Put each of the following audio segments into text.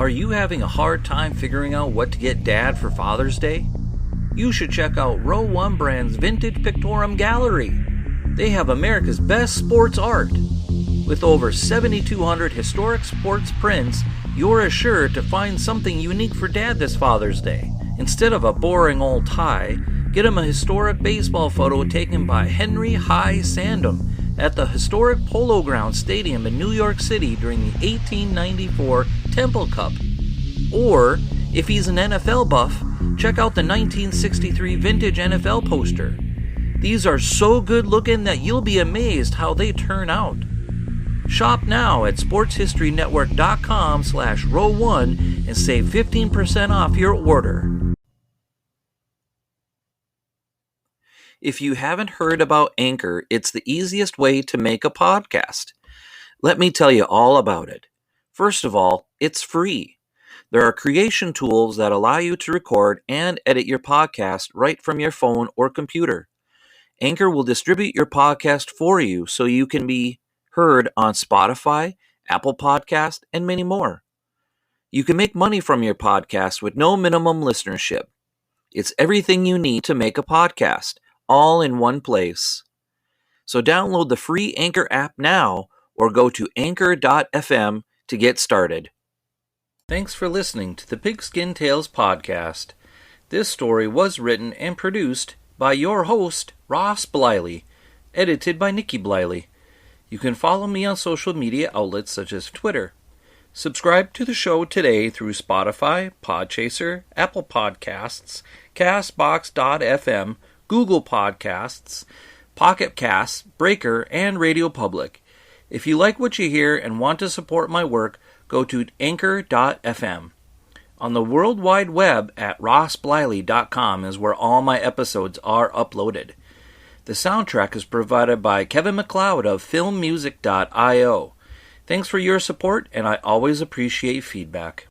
Are you having a hard time figuring out what to get Dad for Father's Day? You should check out Row 1 Brand's Vintage Pictorum Gallery. They have America's best sports art. With over 7,200 historic sports prints, you're assured to find something unique for Dad this Father's Day. Instead of a boring old tie, get him a historic baseball photo taken by Henry High Sandom at the historic Polo Grounds Stadium in New York City during the 1894 Temple Cup. Or, if he's an NFL buff, check out the 1963 vintage NFL poster. These are so good looking that you'll be amazed how they turn out. Shop now at sportshistorynetwork.com/row1 and save 15% off your order. If you haven't heard about Anchor, it's the easiest way to make a podcast. Let me tell you all about it. First of all, it's free. There are creation tools that allow you to record and edit your podcast right from your phone or computer. Anchor will distribute your podcast for you so you can be heard on Spotify, Apple Podcast, and many more. You can make money from your podcast with no minimum listenership. It's everything you need to make a podcast, all in one place. So download the free Anchor app now or go to anchor.fm to get started. Thanks for listening to the Pigskin Tales podcast. This story was written and produced by your host, Ross Bliley, edited by Nikki Bliley. You can follow me on social media outlets such as Twitter. Subscribe to the show today through Spotify, Podchaser, Apple Podcasts, Castbox.fm, Google Podcasts, Pocket Casts, Breaker, and Radio Public. If you like what you hear and want to support my work, go to anchor.fm. On the World Wide Web at rossbliley.com is where all my episodes are uploaded. The soundtrack is provided by Kevin MacLeod of filmmusic.io. Thanks for your support, and I always appreciate feedback.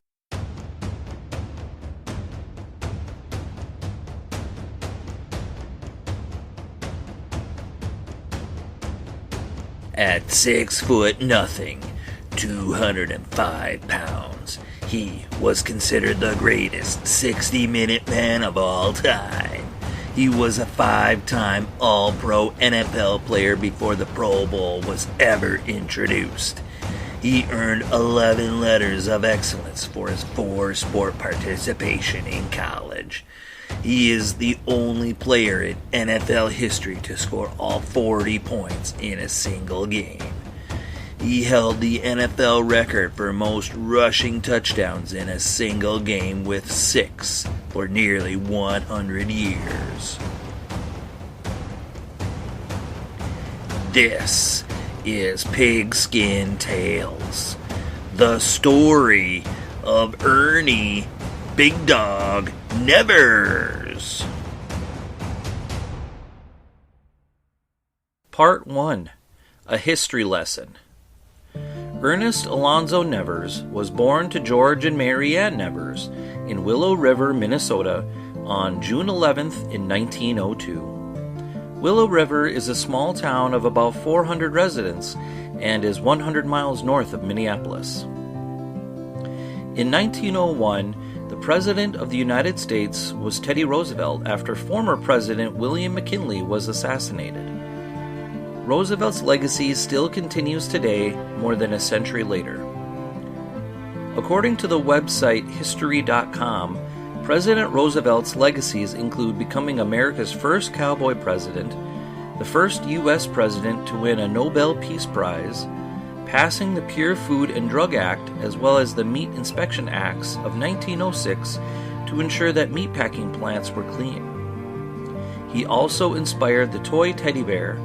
At 6'0", 205 pounds, he was considered the greatest 60-minute man of all time. He was a 5-time All-Pro NFL player before the Pro Bowl was ever introduced. He earned 11 letters of excellence for his 4-sport participation in college. He is the only player in NFL history to score all 40 points in a single game. He held the NFL record for most rushing touchdowns in a single game with 6 for nearly 100 years. This is Pigskin Tales, the story of Ernie Big Dog Nevers. Part 1. A History Lesson. Ernest Alonzo Nevers was born to George and Mary Ann Nevers in Willow River, Minnesota on June 11th in 1902. Willow River is a small town of about 400 residents and is 100 miles north of Minneapolis. In 1901, the President of the United States was Teddy Roosevelt after former President William McKinley was assassinated. Roosevelt's legacy still continues today, more than a century later. According to the website History.com, President Roosevelt's legacies include becoming America's first cowboy president, the first U.S. president to win a Nobel Peace Prize, passing the Pure Food and Drug Act as well as the Meat Inspection Acts of 1906 to ensure that meatpacking plants were clean. He also inspired the toy teddy bear,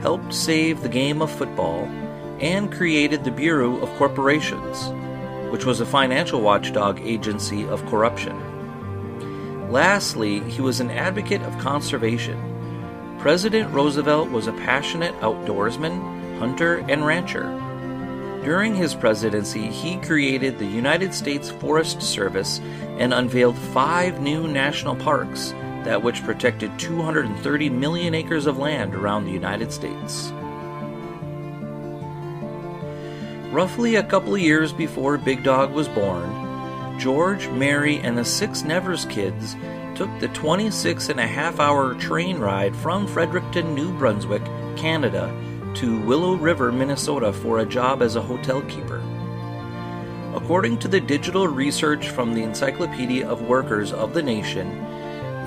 helped save the game of football, and created the Bureau of Corporations, which was a financial watchdog agency of corruption. Lastly, he was an advocate of conservation. President Roosevelt was a passionate outdoorsman, hunter, and rancher. During his presidency, he created the United States Forest Service and unveiled 5 new national parks that which protected 230 million acres of land around the United States. Roughly a couple of years before Big Dog was born, George, Mary, and the 6 Nevers kids took the 26.5-hour train ride from Fredericton, New Brunswick, Canada, to Willow River, Minnesota for a job as a hotel keeper. According to the digital research from the Encyclopedia of Workers of the Nation,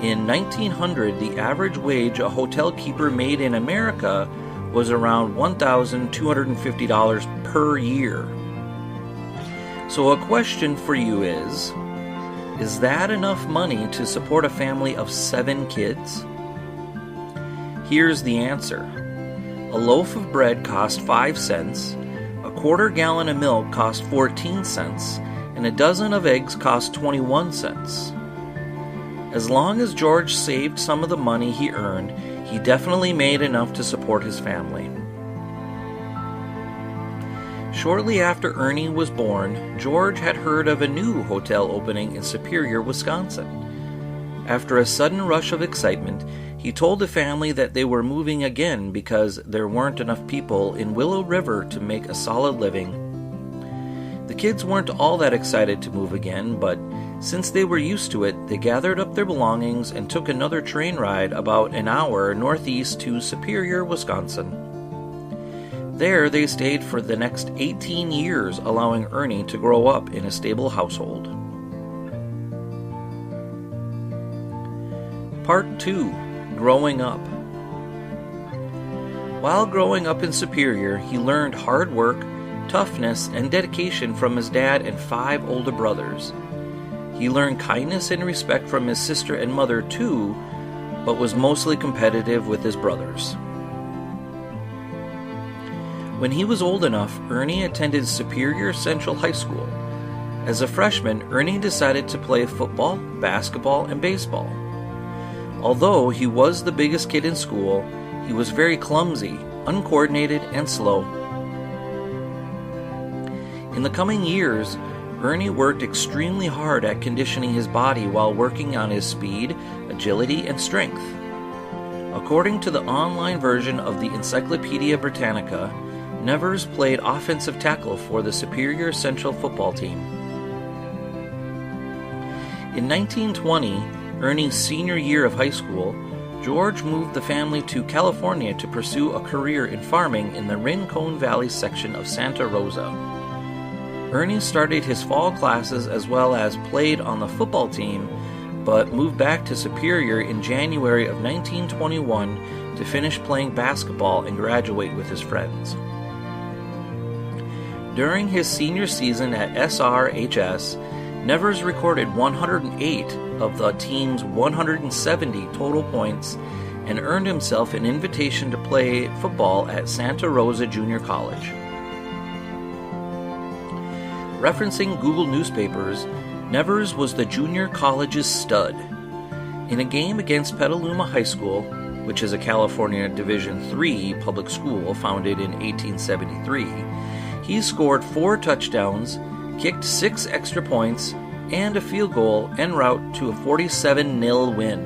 in 1900 the average wage a hotel keeper made in America was around $1,250 per year. So a question for you is that enough money to support a family of 7 kids? Here's the answer. A loaf of bread cost 5 cents, a quarter gallon of milk cost 14 cents, and a dozen of eggs cost 21 cents. As long as George saved some of the money he earned, he definitely made enough to support his family. Shortly after Ernie was born, George had heard of a new hotel opening in Superior, Wisconsin. After a sudden rush of excitement, he told the family that they were moving again because there weren't enough people in Willow River to make a solid living. The kids weren't all that excited to move again, but since they were used to it, they gathered up their belongings and took another train ride about an hour northeast to Superior, Wisconsin. There they stayed for the next 18 years, allowing Ernie to grow up in a stable household. Part 2. Growing Up. While growing up in Superior, he learned hard work, toughness, and dedication from his dad and 5 older brothers. He learned kindness and respect from his sister and mother too, but was mostly competitive with his brothers. When he was old enough, Ernie attended Superior Central High School. As a freshman, Ernie decided to play football, basketball, and baseball. Although he was the biggest kid in school, he was very clumsy, uncoordinated, and slow. In the coming years, Ernie worked extremely hard at conditioning his body while working on his speed, agility, and strength. According to the online version of the Encyclopedia Britannica, Nevers played offensive tackle for the Superior Central football team. In 1920, Ernie's senior year of high school, George moved the family to California to pursue a career in farming in the Rincon Valley section of Santa Rosa. Ernie started his fall classes as well as played on the football team, but moved back to Superior in January of 1921 to finish playing basketball and graduate with his friends. During his senior season at SRHS, Nevers recorded 108 of the team's 170 total points and earned himself an invitation to play football at Santa Rosa Junior College. Referencing Google newspapers, Nevers was the junior college's stud. In a game against Petaluma High School, which is a California Division III public school founded in 1873, he scored 4 touchdowns, kicked 6 extra points, and a field goal en route to a 47-0 win.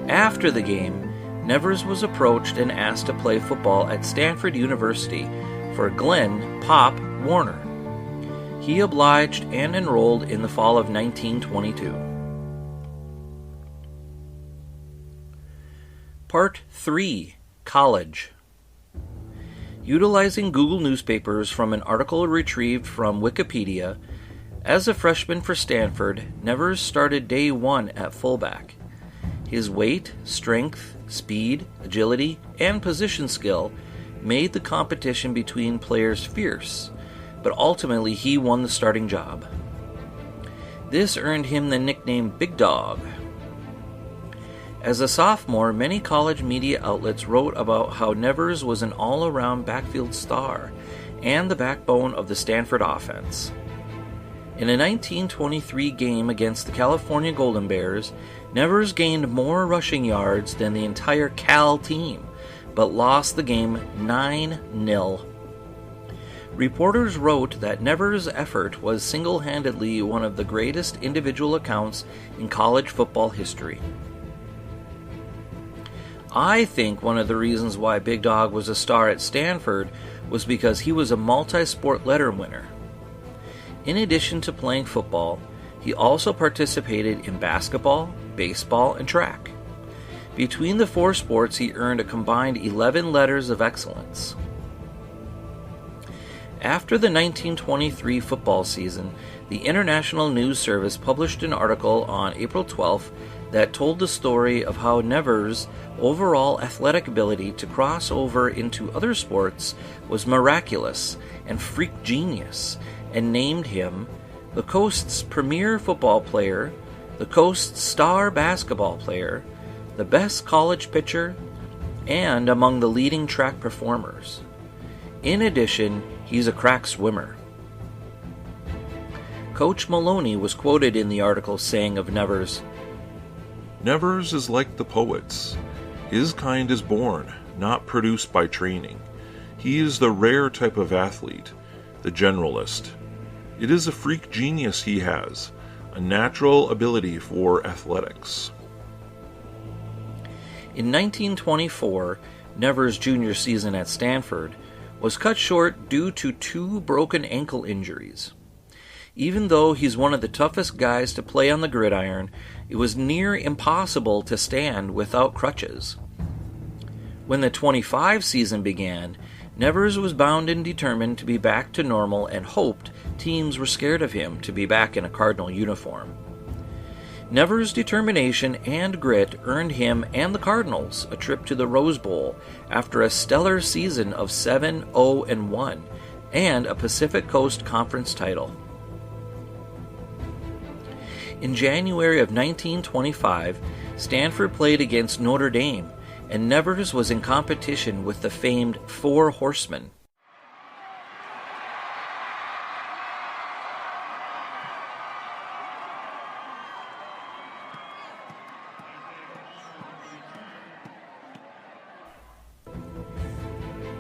After the game, Nevers was approached and asked to play football at Stanford University for Glenn "Pop" Warner. He obliged and enrolled in the fall of 1922. Part 3. College. Utilizing Google newspapers from an article retrieved from Wikipedia, as a freshman for Stanford, Nevers started day 1 at fullback. His weight, strength, speed, agility, and position skill made the competition between players fierce, but ultimately he won the starting job. This earned him the nickname Big Dog. As a sophomore, many college media outlets wrote about how Nevers was an all-around backfield star and the backbone of the Stanford offense. In a 1923 game against the California Golden Bears, Nevers gained more rushing yards than the entire Cal team, but lost the game 9-0. Reporters wrote that Nevers' effort was single-handedly one of the greatest individual accounts in college football history. I think one of the reasons why Big Dog was a star at Stanford was because he was a multi-sport letter winner. In addition to playing football, He also participated in basketball, baseball, and track. Between the four sports, he earned a combined 11 letters of excellence. After the 1923 football season, the International News Service published an article on April 12th that told the story of how Nevers' overall athletic ability to cross over into other sports was miraculous and freak genius, and named him the Coast's premier football player, the Coast's star basketball player, the best college pitcher, and among the leading track performers. In addition, he's a crack swimmer. Coach Maloney was quoted in the article saying of Nevers, "Nevers is like the poets. His kind is born, not produced by training. He is the rare type of athlete, the generalist. It is a freak genius he has, a natural ability for athletics." In 1924, Nevers' junior season at Stanford was cut short due to 2 broken ankle injuries. Even though he's one of the toughest guys to play on the gridiron, it was near impossible to stand without crutches. When the 25 season began, Nevers was bound and determined to be back to normal and hoped teams were scared of him to be back in a Cardinal uniform. Nevers' determination and grit earned him and the Cardinals a trip to the Rose Bowl after a stellar season of 7-0-1 and a Pacific Coast Conference title. In January of 1925, Stanford played against Notre Dame, and Nevers was in competition with the famed Four Horsemen.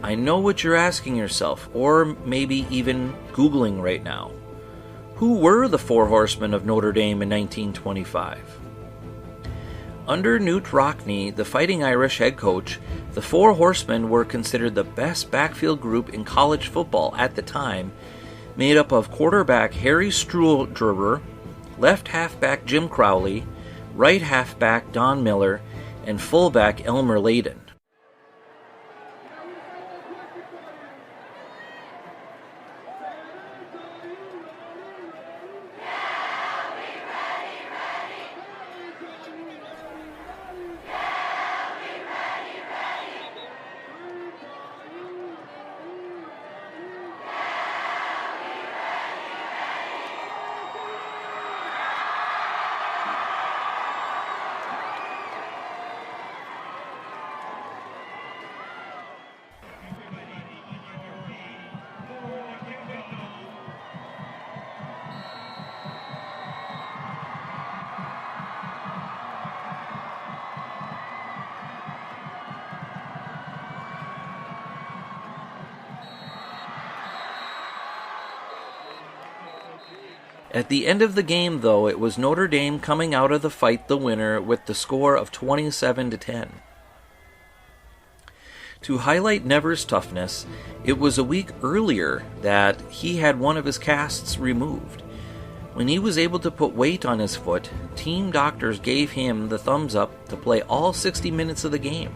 I know what you're asking yourself, or maybe even Googling right now. Who were the Four Horsemen of Notre Dame in 1925? Under Newt Rockne, the Fighting Irish head coach, the Four Horsemen were considered the best backfield group in college football at the time, made up of quarterback Harry Struldruber, left halfback Jim Crowley, right halfback Don Miller, and fullback Elmer Layden. At the end of the game, though, it was Notre Dame coming out of the fight the winner with the score of 27-10. To highlight Nevers' toughness, it was a week earlier that he had one of his casts removed. When he was able to put weight on his foot, team doctors gave him the thumbs up to play all 60 minutes of the game.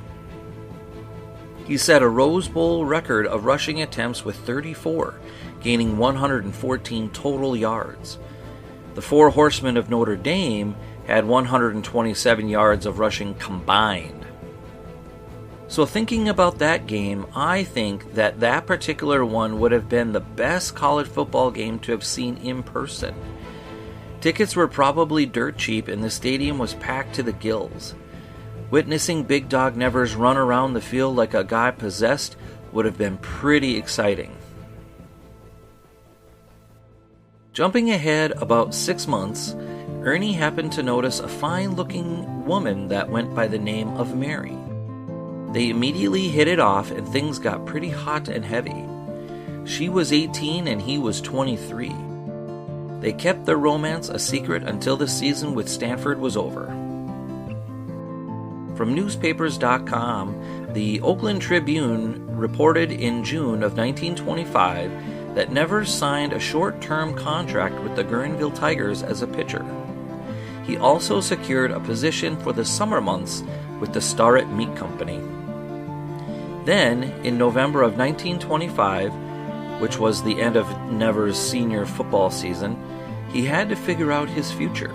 He set a Rose Bowl record of rushing attempts with 34, gaining 114 total yards. The Four Horsemen of Notre Dame had 127 yards of rushing combined. So thinking about that game, I think that particular one would have been the best college football game to have seen in person. Tickets were probably dirt cheap and the stadium was packed to the gills. Witnessing Big Dog Nevers run around the field like a guy possessed would have been pretty exciting. Jumping ahead about 6 months, Ernie happened to notice a fine-looking woman that went by the name of Mary. They immediately hit it off and things got pretty hot and heavy. She was 18 and he was 23. They kept their romance a secret until the season with Stanford was over. From newspapers.com, the Oakland Tribune reported in June of 1925 that Nevers signed a short-term contract with the Guerneville Tigers as a pitcher. He also secured a position for the summer months with the Starrett Meat Company. Then, in November of 1925, which was the end of Nevers' senior football season, he had to figure out his future.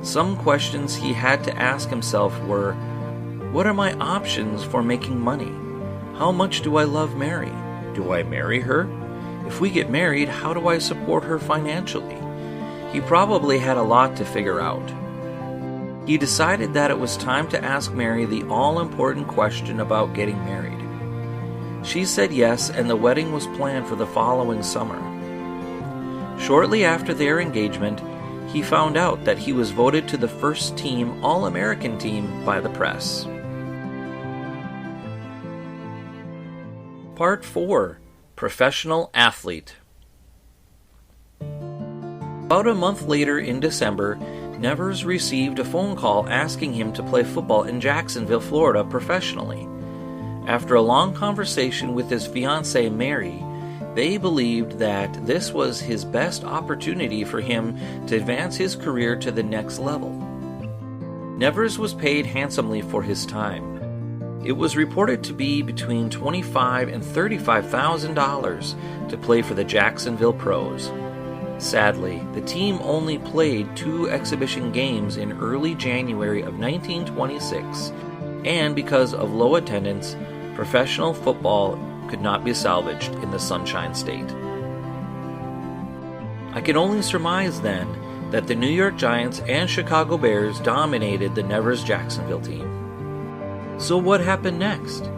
Some questions he had to ask himself were, what are my options for making money? How much do I love Mary? Do I marry her? If we get married, how do I support her financially? He probably had a lot to figure out. He decided that it was time to ask Mary the all-important question about getting married. She said yes, and the wedding was planned for the following summer. Shortly after their engagement, he found out that he was voted to the first-team All-American team by the press. Part 4. Professional Athlete. About a month later in December, Nevers received a phone call asking him to play football in Jacksonville, Florida professionally. After a long conversation with his fiancée Mary, they believed that this was his best opportunity for him to advance his career to the next level. Nevers was paid handsomely for his time. It was reported to be between $25,000 and $35,000 to play for the Jacksonville Pros. Sadly, the team only played 2 exhibition games in early January of 1926, and because of low attendance, professional football could not be salvaged in the Sunshine State. I can only surmise then that the New York Giants and Chicago Bears dominated the Nevers-Jacksonville team. So what happened next?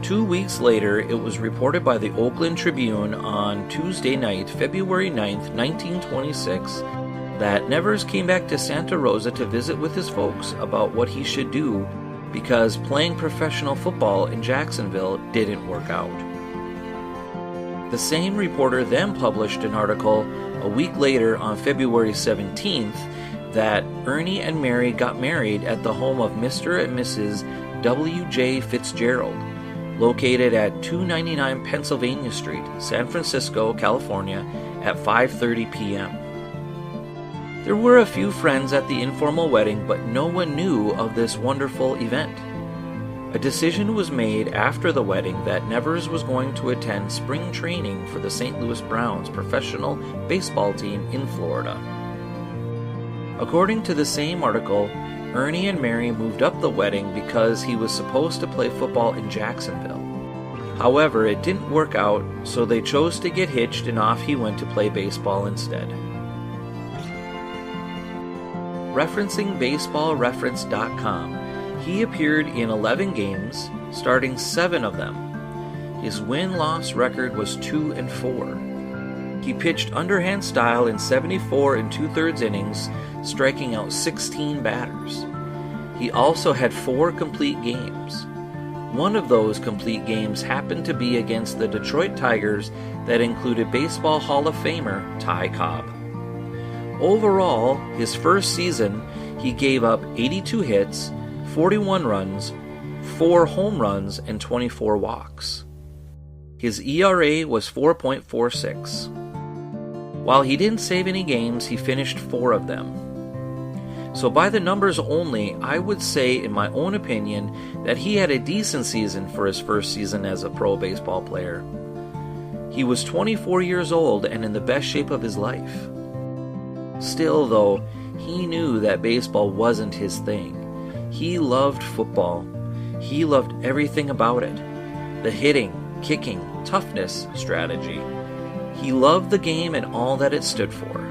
2 weeks later, it was reported by the Oakland Tribune on Tuesday night, February 9th, 1926, that Nevers came back to Santa Rosa to visit with his folks about what he should do because playing professional football in Jacksonville didn't work out. The same reporter then published an article a week later on February 17th that Ernie and Mary got married at the home of Mr. and Mrs. W.J. Fitzgerald, located at 299 Pennsylvania Street, San Francisco, California, at 5:30 p.m. There were a few friends at the informal wedding, but no one knew of this wonderful event. A decision was made after the wedding that Nevers was going to attend spring training for the St. Louis Browns professional baseball team in Florida. According to the same article, Ernie and Mary moved up the wedding because he was supposed to play football in Jacksonville. However, it didn't work out, so they chose to get hitched and off he went to play baseball instead. Referencing baseballreference.com, he appeared in 11 games, starting 7 of them. His win-loss record was 2-4. He pitched underhand style in 74 2/3 innings, striking out 16 batters. He also had 4 complete games. One of those complete games happened to be against the Detroit Tigers that included Baseball Hall of Famer Ty Cobb. Overall, his first season, he gave up 82 hits, 41 runs, 4 home runs, and 24 walks. His ERA was 4.46. While he didn't save any games, he finished 4 of them. So by the numbers only, I would say, in my own opinion, that he had a decent season for his first season as a pro baseball player. He was 24 years old and in the best shape of his life. Still, though, he knew that baseball wasn't his thing. He loved football. He loved everything about it. The hitting, kicking, toughness, strategy. He loved the game and all that it stood for.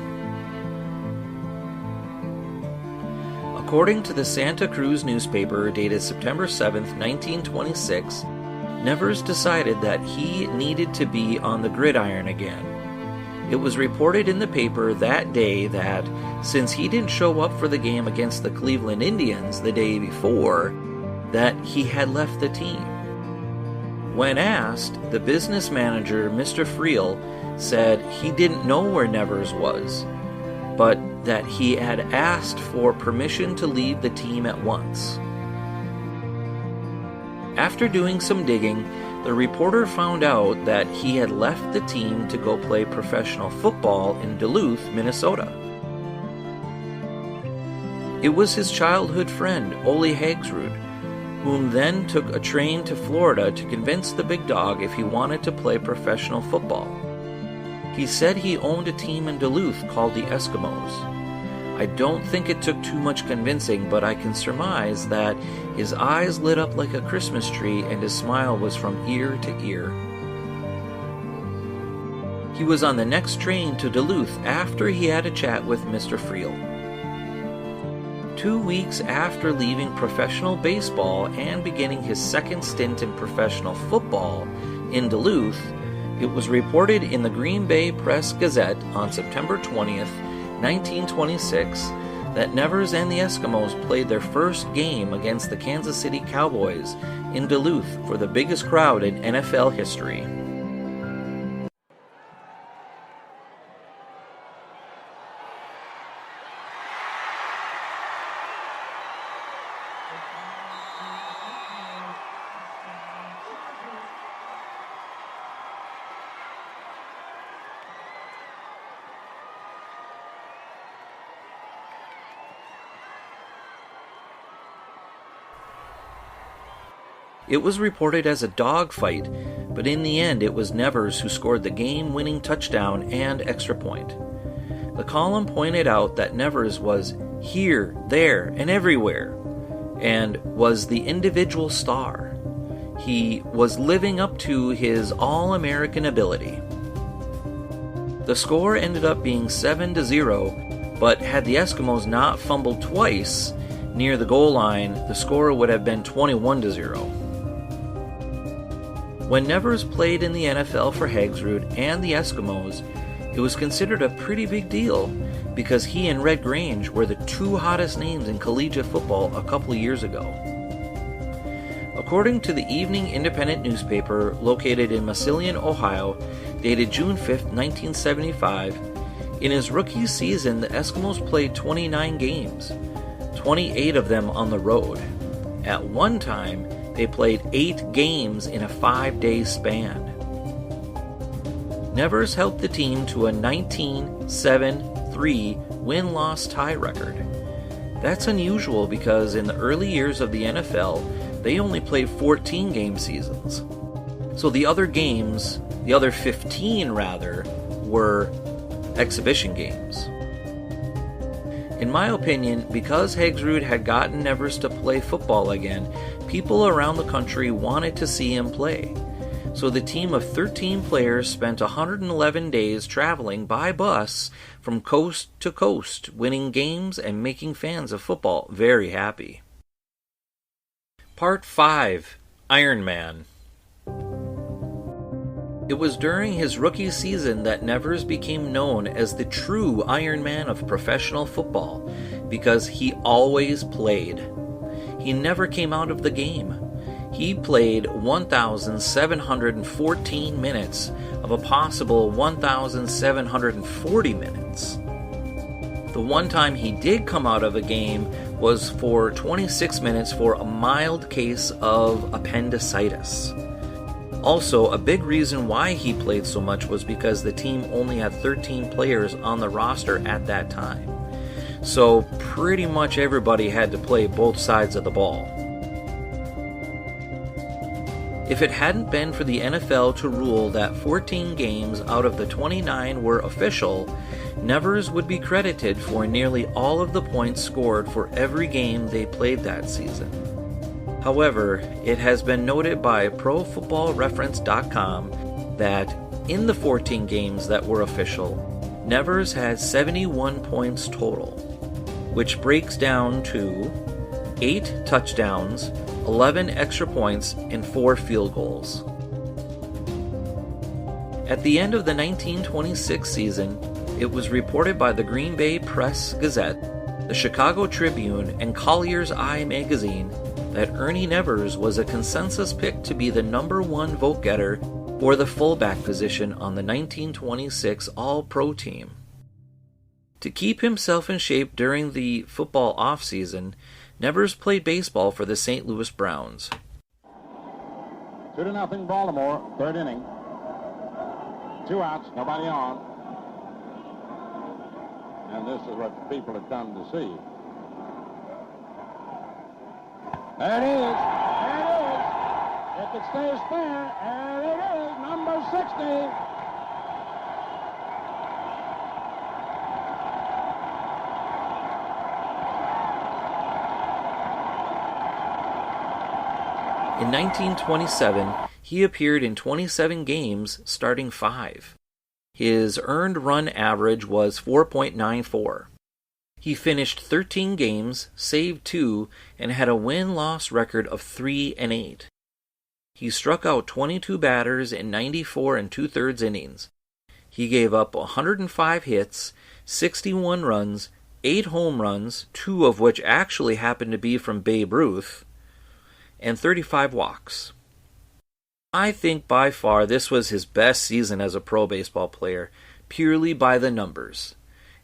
According to the Santa Cruz newspaper dated September 7, 1926, Nevers decided that he needed to be on the gridiron again. It was reported in the paper that day that, since he didn't show up for the game against the Cleveland Indians the day before, that he had left the team. When asked, the business manager, Mr. Friel, said he didn't know where Nevers was, but that he had asked for permission to leave the team at once. After doing some digging, the reporter found out that he had left the team to go play professional football in Duluth, Minnesota. It was his childhood friend, Ole Hagsrud, whom then took a train to Florida to convince the big dog if he wanted to play professional football. He said he owned a team in Duluth called the Eskimos. I don't think it took too much convincing, but I can surmise that his eyes lit up like a Christmas tree and his smile was from ear to ear. He was on the next train to Duluth after he had a chat with Mr. Friel. 2 weeks after leaving professional baseball and beginning his second stint in professional football in Duluth, it was reported in the Green Bay Press-Gazette on September 20th, 1926, that Nevers and the Eskimos played their first game against the Kansas City Cowboys in Duluth for the biggest crowd in NFL history. It was reported as a dogfight, but in the end it was Nevers who scored the game-winning touchdown and extra point. The column pointed out that Nevers was here, there, and everywhere, and was the individual star. He was living up to his All-American ability. The score ended up being 7-0, but had the Eskimos not fumbled twice near the goal line, the score would have been 21-0. When Nevers played in the NFL for Hagsrud and the Eskimos, it was considered a pretty big deal because he and Red Grange were the two hottest names in collegiate football a couple of years ago. According to the Evening Independent newspaper located in Massillon, Ohio, dated June 5, 1975, in his rookie season the Eskimos played 29 games, 28 of them on the road. At one time, they played 8 games in a 5-day span. Nevers helped the team to a 19-7-3 win-loss tie record. That's unusual because in the early years of the NFL, they only played 14 game seasons. So the other 15 were exhibition games. In my opinion, because Hagsrud had gotten Nevers to play football again, people around the country wanted to see him play. So the team of 13 players spent 111 days traveling by bus from coast to coast, winning games and making fans of football very happy. Part 5. Iron Man. It was during his rookie season that Nevers became known as the true Iron Man of professional football because he always played. He never came out of the game. He played 1,714 minutes of a possible 1,740 minutes. The one time he did come out of a game was for 26 minutes for a mild case of appendicitis. Also, a big reason why he played so much was because the team only had 13 players on the roster at that time. So pretty much everybody had to play both sides of the ball. If it hadn't been for the NFL to rule that 14 games out of the 29 were official, Nevers would be credited for nearly all of the points scored for every game they played that season. However, it has been noted by ProFootballReference.com that in the 14 games that were official, Nevers had 71 points total, which breaks down to 8 touchdowns, 11 extra points, and 4 field goals. At the end of the 1926 season, it was reported by the Green Bay Press-Gazette, the Chicago Tribune, and Collier's Eye magazine that Ernie Nevers was a consensus pick to be the number 1 vote-getter for the fullback position on the 1926 All-Pro team. To keep himself in shape during the football offseason, Nevers played baseball for the St. Louis Browns. 2-0 Baltimore, third inning. 2 outs, nobody on. And this is what people have come to see. There it is. There it is. If it stays fair, there it is. Number 60. In 1927, he appeared in 27 games, starting 5. His earned run average was 4.94. He finished 13 games, saved 2, and had a win-loss record of 3-8. He struck out 22 batters in 94 2/3 innings. He gave up 105 hits, 61 runs, 8 home runs, 2 of which actually happened to be from Babe Ruth, and 35 walks. I think by far this was his best season as a pro baseball player, purely by the numbers.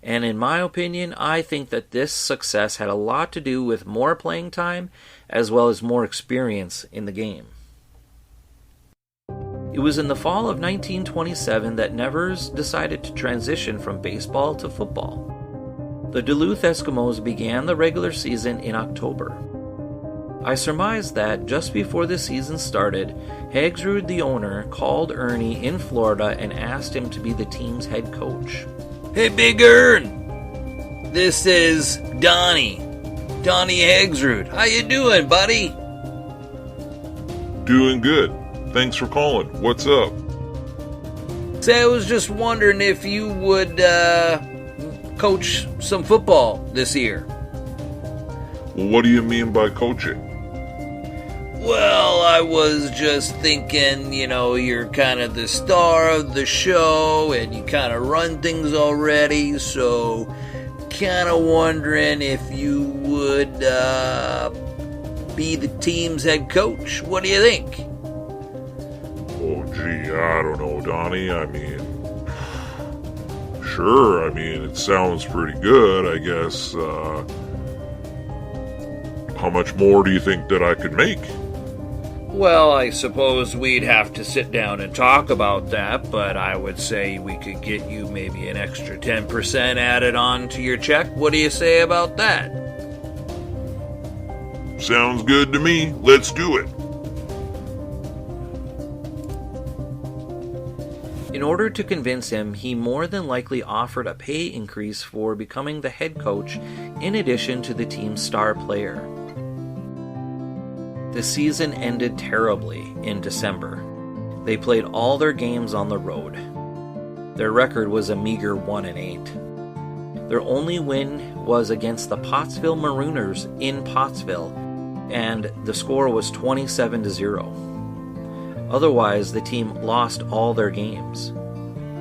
And in my opinion, I think that this success had a lot to do with more playing time as well as more experience in the game. It was in the fall of 1927 that Nevers decided to transition from baseball to football. The Duluth Eskimos began the regular season in October. I surmise that just before the season started, Hagsrud, the owner, called Ernie in Florida and asked him to be the team's head coach. Hey, Big Ern! This is Donnie Hagsrud. How you doing, buddy? Doing good. Thanks for calling. What's up? Say, I was just wondering if you would coach some football this year. Well, what do you mean by coaching? Well, I was just thinking, you're kind of the star of the show and you kind of run things already, so kind of wondering if you would be the team's head coach. What do you think? Oh, gee, I don't know, Donnie. I mean, sure, it sounds pretty good, I guess. How much more do you think that I could make? Well, I suppose we'd have to sit down and talk about that, but I would say we could get you maybe an extra 10% added on to your check. What do you say about that? Sounds good to me. Let's do it. In order to convince him, he more than likely offered a pay increase for becoming the head coach in addition to the team's star player. The season ended terribly in December. They played all their games on the road. Their record was a meager 1-8. Their only win was against the Pottsville Marooners in Pottsville, and the score was 27-0. Otherwise, the team lost all their games.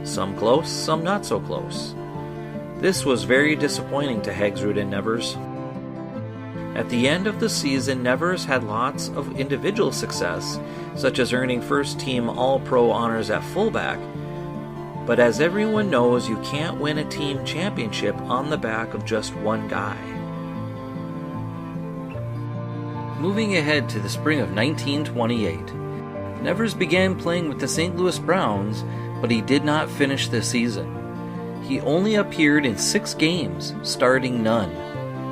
Some close, some not so close. This was very disappointing to Hagsrud and Nevers. At the end of the season, Nevers had lots of individual success, such as earning first-team All-Pro honors at fullback, but as everyone knows, you can't win a team championship on the back of just one guy. Moving ahead to the spring of 1928, Nevers began playing with the St. Louis Browns, but he did not finish the season. He only appeared in 6 games, starting none.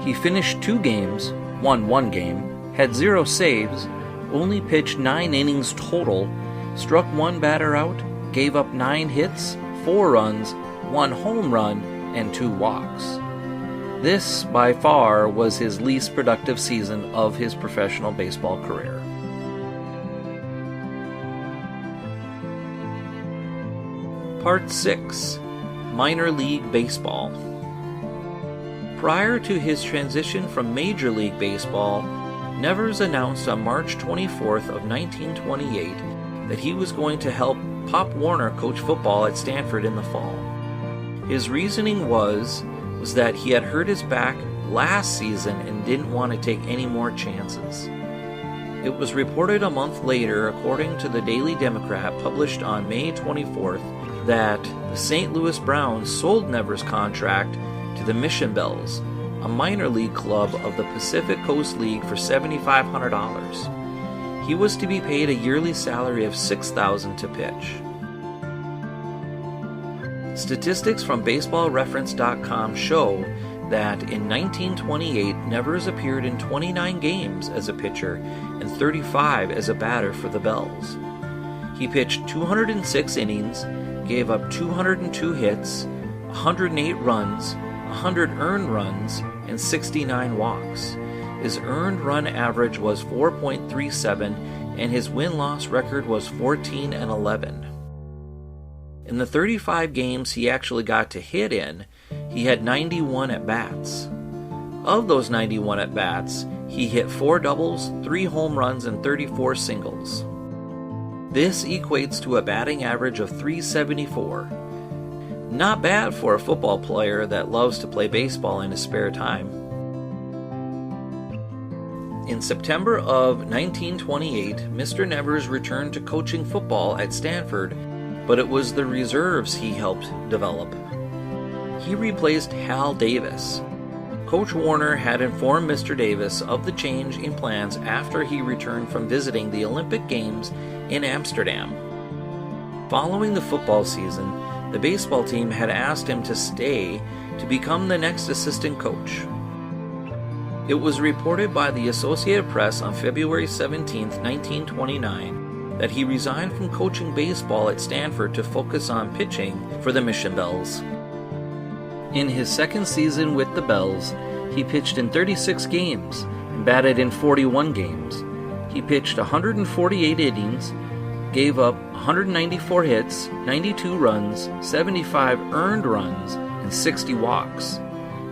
He finished 2 games, won 1 game, had 0 saves, only pitched 9 innings total, struck 1 batter out, gave up 9 hits, 4 runs, 1 home run, and 2 walks. This, by far, was his least productive season of his professional baseball career. Part 6. Minor League Baseball. Prior to his transition from Major League Baseball, Nevers announced on March 24th of 1928 that he was going to help Pop Warner coach football at Stanford in the fall. His reasoning was that he had hurt his back last season and didn't want to take any more chances. It was reported a month later, according to the Daily Democrat, published on May 24th, that the St. Louis Browns sold Nevers' contract to the Mission Bells, a minor league club of the Pacific Coast League, for $7,500. He was to be paid a yearly salary of $6,000 to pitch. Statistics from baseballreference.com show that in 1928, Nevers appeared in 29 games as a pitcher and 35 as a batter for the Bells. He pitched 206 innings, gave up 202 hits, 108 runs, 100 earned runs, and 69 walks. His earned run average was 4.37, and his win-loss record was 14-11. In the 35 games he actually got to hit in, he had 91 at-bats. Of those 91 at-bats, he hit 4 doubles, 3 home runs, and 34 singles. This equates to a batting average of .374. Not bad for a football player that loves to play baseball in his spare time. In September of 1928, Mr. Nevers returned to coaching football at Stanford, but it was the reserves he helped develop. He replaced Hal Davis. Coach Warner had informed Mr. Davis of the change in plans after he returned from visiting the Olympic Games in Amsterdam. Following the football season, the baseball team had asked him to stay to become the next assistant coach. It was reported by the Associated Press on February 17, 1929, that he resigned from coaching baseball at Stanford to focus on pitching for the Mission Bells. In his second season with the Bells, he pitched in 36 games and batted in 41 games. He pitched 148 innings, gave up 194 hits, 92 runs, 75 earned runs, and 60 walks.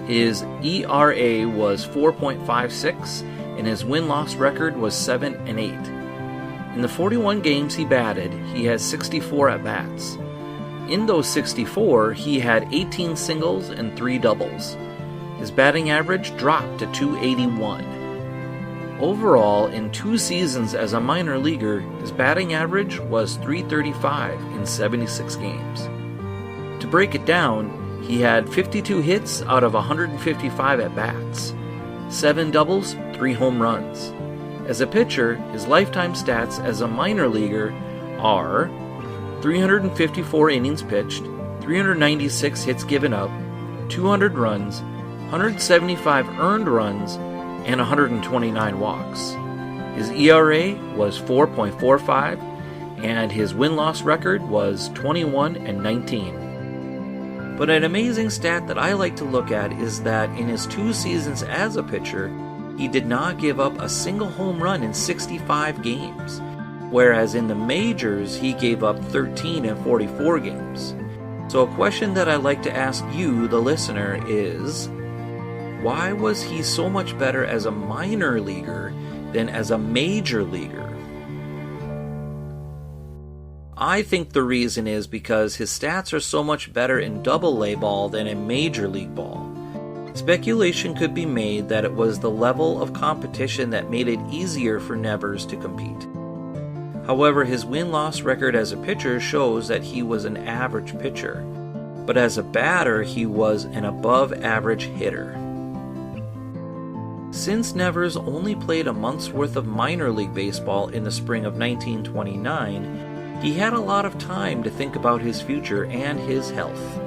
His ERA was 4.56, and his win-loss record was 7-8. In the 41 games he batted, he had 64 at-bats. In those 64, he had 18 singles and 3 doubles. His batting average dropped to .281. Overall, in 2 seasons as a minor leaguer, his batting average was .335 in 76 games. To break it down, he had 52 hits out of 155 at-bats, 7 doubles, 3 home runs. As a pitcher, his lifetime stats as a minor leaguer are 354 innings pitched, 396 hits given up, 200 runs, 175 earned runs, and 129 walks. His ERA was 4.45, and his win-loss record was 21-19. But an amazing stat that I like to look at is that in his 2 seasons as a pitcher, he did not give up a single home run in 65 games, whereas in the majors he gave up 13 in 44 games. So a question that I'd like to ask you, the listener, is why was he so much better as a minor leaguer than as a major leaguer? I think the reason is because his stats are so much better in Double-A ball than in Major League ball. Speculation could be made that it was the level of competition that made it easier for Nevers to compete. However, his win-loss record as a pitcher shows that he was an average pitcher, but as a batter he was an above-average hitter. Since Nevers only played a month's worth of minor league baseball in the spring of 1929, he had a lot of time to think about his future and his health.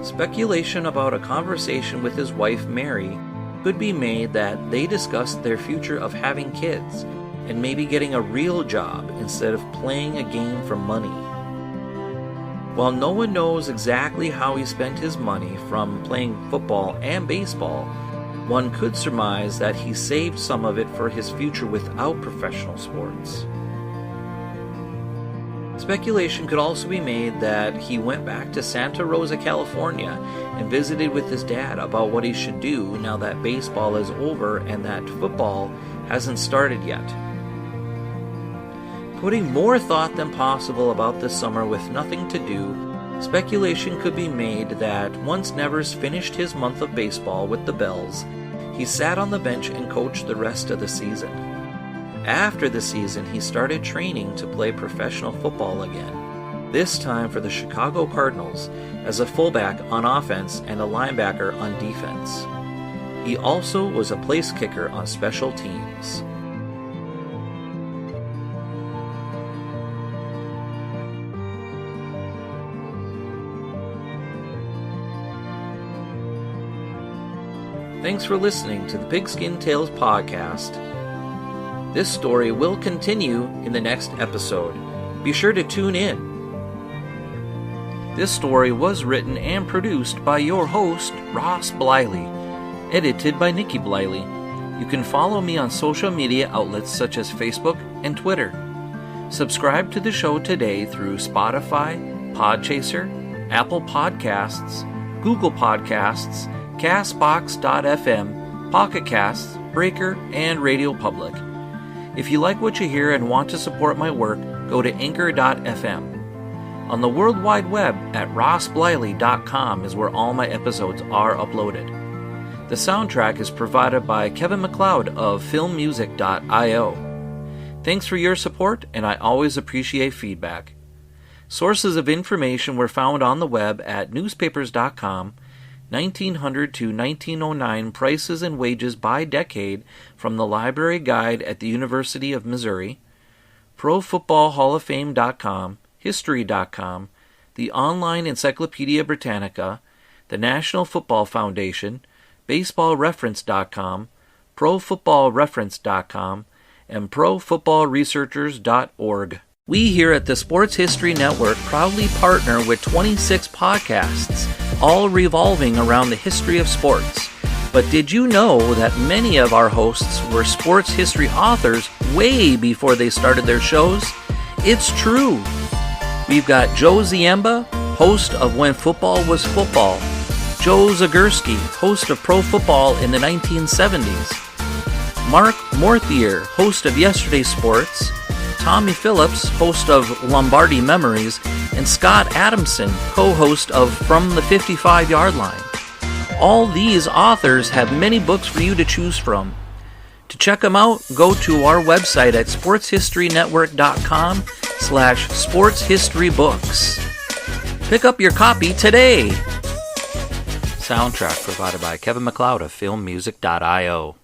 Speculation about a conversation with his wife Mary could be made that they discussed their future of having kids and maybe getting a real job instead of playing a game for money. While no one knows exactly how he spent his money from playing football and baseball, one could surmise that he saved some of it for his future without professional sports. Speculation could also be made that he went back to Santa Rosa, California, and visited with his dad about what he should do now that baseball is over and that football hasn't started yet. Putting more thought than possible about this summer with nothing to do, speculation could be made that once Nevers finished his month of baseball with the Bells, he sat on the bench and coached the rest of the season. After the season, he started training to play professional football again, this time for the Chicago Cardinals as a fullback on offense and a linebacker on defense. He also was a place kicker on special teams. Thanks for listening to the Pigskin Tales podcast. This story will continue in the next episode. Be sure to tune in. This story was written and produced by your host, Ross Bliley, edited by Nikki Bliley. You can follow me on social media outlets such as Facebook and Twitter. Subscribe to the show today through Spotify, Podchaser, Apple Podcasts, Google Podcasts, Castbox.fm, Pocket Casts, Breaker, and Radio Public. If you like what you hear and want to support my work, go to Anchor.fm. On the World Wide Web at rossbliley.com is where all my episodes are uploaded. The soundtrack is provided by Kevin MacLeod of filmmusic.io. Thanks for your support, and I always appreciate feedback. Sources of information were found on the web at newspapers.com, 1900 to 1909 prices and wages by decade from the Library Guide at the University of Missouri, ProFootballHallOfFame.com, History.com, the Online Encyclopedia Britannica, the National Football Foundation, BaseballReference.com, ProFootballReference.com, and ProFootballResearchers.org. We here at the Sports History Network proudly partner with 26 podcasts, all revolving around the history of sports. But did you know that many of our hosts were sports history authors way before they started their shows? It's true. We've got Joe Ziemba, host of When Football Was Football, Joe Zagurski, host of Pro Football in the 1970s, Mark Morthier, host of Yesterday Sports, Tommy Phillips, host of Lombardi Memories, and Scott Adamson, co-host of From the 55-Yard Line. All these authors have many books for you to choose from. To check them out, go to our website at sportshistorynetwork.com/sportshistorybooks. Pick up your copy today. Soundtrack provided by Kevin MacLeod of filmmusic.io.